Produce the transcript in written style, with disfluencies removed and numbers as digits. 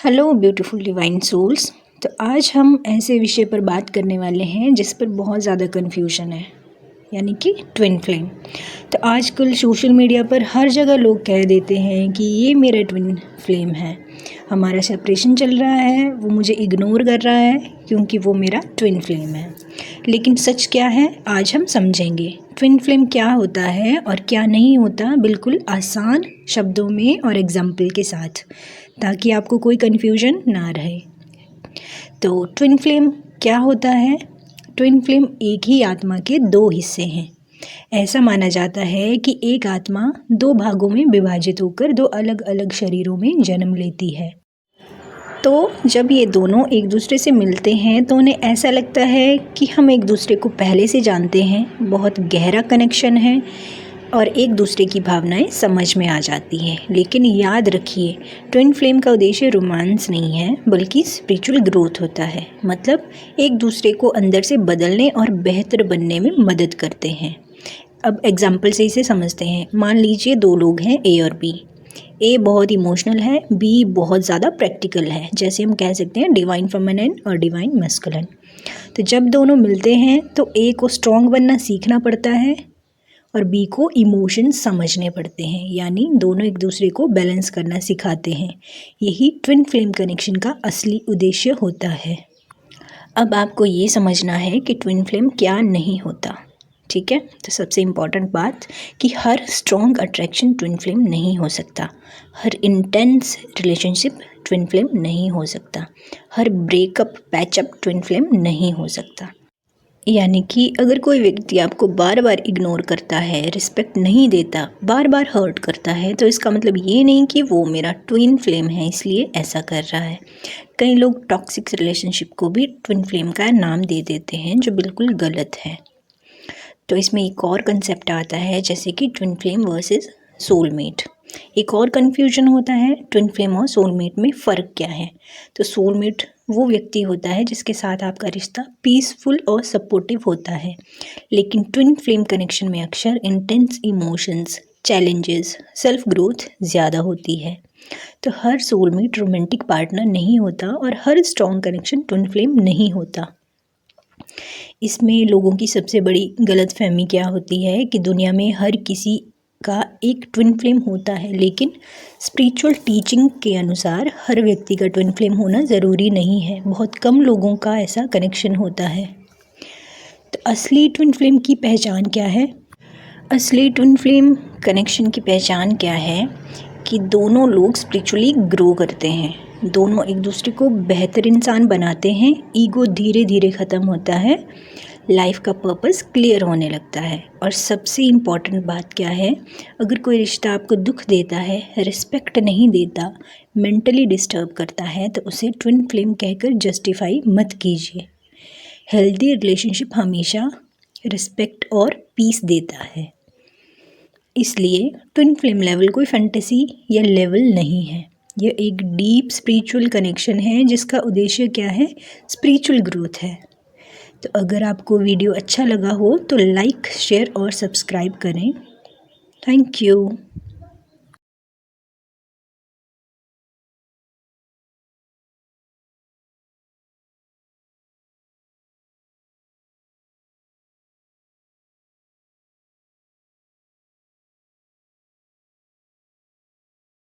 Hello beautiful divine souls. तो आज हम ऐसे विषय पर बात करने वाले हैं जिस पर बहुत ज़्यादा कन्फ्यूजन है, यानी कि ट्विन फ्लेम। तो आजकल सोशल मीडिया पर हर जगह लोग कह देते हैं कि ये मेरा ट्विन फ्लेम है, हमारा सेपरेशन चल रहा है, वो मुझे इग्नोर कर रहा है क्योंकि वो मेरा ट्विन फ्लेम है। लेकिन सच क्या है, आज हम समझेंगे ट्विन फ्लेम क्या होता है और क्या नहीं होता, बिल्कुल आसान शब्दों में और एग्जाम्पल के साथ, ताकि आपको कोई कन्फ्यूजन ना रहे। तो ट्विन फ्लेम क्या होता है? ट्विन फ्लेम एक ही आत्मा के दो हिस्से हैं। ऐसा माना जाता है कि एक आत्मा दो भागों में विभाजित होकर दो अलग अलग शरीरों में जन्म लेती है। तो जब ये दोनों एक दूसरे से मिलते हैं तो उन्हें ऐसा लगता है कि हम एक दूसरे को पहले से जानते हैं, बहुत गहरा कनेक्शन है और एक दूसरे की भावनाएं समझ में आ जाती हैं। लेकिन याद रखिए, ट्विन फ्लेम का उद्देश्य रोमांस नहीं है, बल्कि स्पिरिचुअल ग्रोथ होता है। मतलब एक दूसरे को अंदर से बदलने और बेहतर बनने में मदद करते हैं। अब एग्जाम्पल से इसे समझते हैं। मान लीजिए दो लोग हैं, ए और बी। ए बहुत इमोशनल है, बी बहुत ज़्यादा प्रैक्टिकल है। जैसे हम कह सकते हैं डिवाइन फेमिनिन और डिवाइन मैस्कुलिन। तो जब दोनों मिलते हैं तो ए को स्ट्रॉन्ग बनना सीखना पड़ता है और बी को इमोशंस समझने पड़ते हैं, यानी दोनों एक दूसरे को बैलेंस करना सिखाते हैं। यही ट्विन फ्लेम कनेक्शन का असली उद्देश्य होता है। अब आपको ये समझना है कि ट्विन फ्लेम क्या नहीं होता, ठीक है? तो सबसे इम्पॉर्टेंट बात कि हर स्ट्रॉन्ग अट्रैक्शन ट्विन फ्लेम नहीं हो सकता, हर इंटेंस रिलेशनशिप ट्विन फ्लेम नहीं हो सकता, हर ब्रेकअप पैचअप ट्विन फ्लेम नहीं हो सकता। यानी कि अगर कोई व्यक्ति आपको बार बार इग्नोर करता है, रिस्पेक्ट नहीं देता, बार बार हर्ट करता है, तो इसका मतलब ये नहीं कि वो मेरा ट्विन फ्लेम है इसलिए ऐसा कर रहा है। कई लोग टॉक्सिक रिलेशनशिप को भी ट्विन फ्लेम का नाम दे देते हैं, जो बिल्कुल गलत है। तो इसमें एक और कंसेप्ट आता है, जैसे कि ट्विन फ्लेम वर्सेस सोलमेट। एक और कन्फ्यूजन होता है, ट्विन फ्लेम और सोलमेट में फ़र्क क्या है? तो सोलमेट वो व्यक्ति होता है जिसके साथ आपका रिश्ता पीसफुल और सपोर्टिव होता है, लेकिन ट्विन फ्लेम कनेक्शन में अक्सर intense emotions, challenges, self growth ज़्यादा होती है। तो हर सोलमेट रोमांटिक पार्टनर नहीं होता और हर स्ट्रॉन्ग कनेक्शन ट्विन फ्लेम नहीं होता। इसमें लोगों की सबसे बड़ी गलतफहमी क्या होती है कि दुनिया में हर किसी का एक ट्विन फ्लेम होता है, लेकिन स्पिरिचुअल टीचिंग के अनुसार हर व्यक्ति का ट्विन फ्लेम होना ज़रूरी नहीं है। बहुत कम लोगों का ऐसा कनेक्शन होता है। तो असली ट्विन फ्लेम की पहचान क्या है? असली ट्विन फ्लेम कनेक्शन की पहचान क्या है कि दोनों लोग स्पिरिचुअली ग्रो करते हैं, दोनों एक दूसरे को बेहतर इंसान बनाते हैं, ईगो धीरे धीरे ख़त्म होता है, लाइफ का पर्पस क्लियर होने लगता है। और सबसे इम्पॉर्टेंट बात क्या है, अगर कोई रिश्ता आपको दुख देता है, रिस्पेक्ट नहीं देता, मेंटली डिस्टर्ब करता है, तो उसे ट्विन फ्लेम कहकर जस्टिफाई मत कीजिए। हेल्दी रिलेशनशिप हमेशा रिस्पेक्ट और पीस देता है। इसलिए ट्विन फ्लेम लेवल कोई फैंटेसी या लेवल नहीं है, यह एक डीप स्पिरिचुअल कनेक्शन है जिसका उद्देश्य क्या है? स्पिरिचुअल ग्रोथ है। तो अगर आपको वीडियो अच्छा लगा हो तो लाइक, शेयर और सब्सक्राइब करें। Thank you.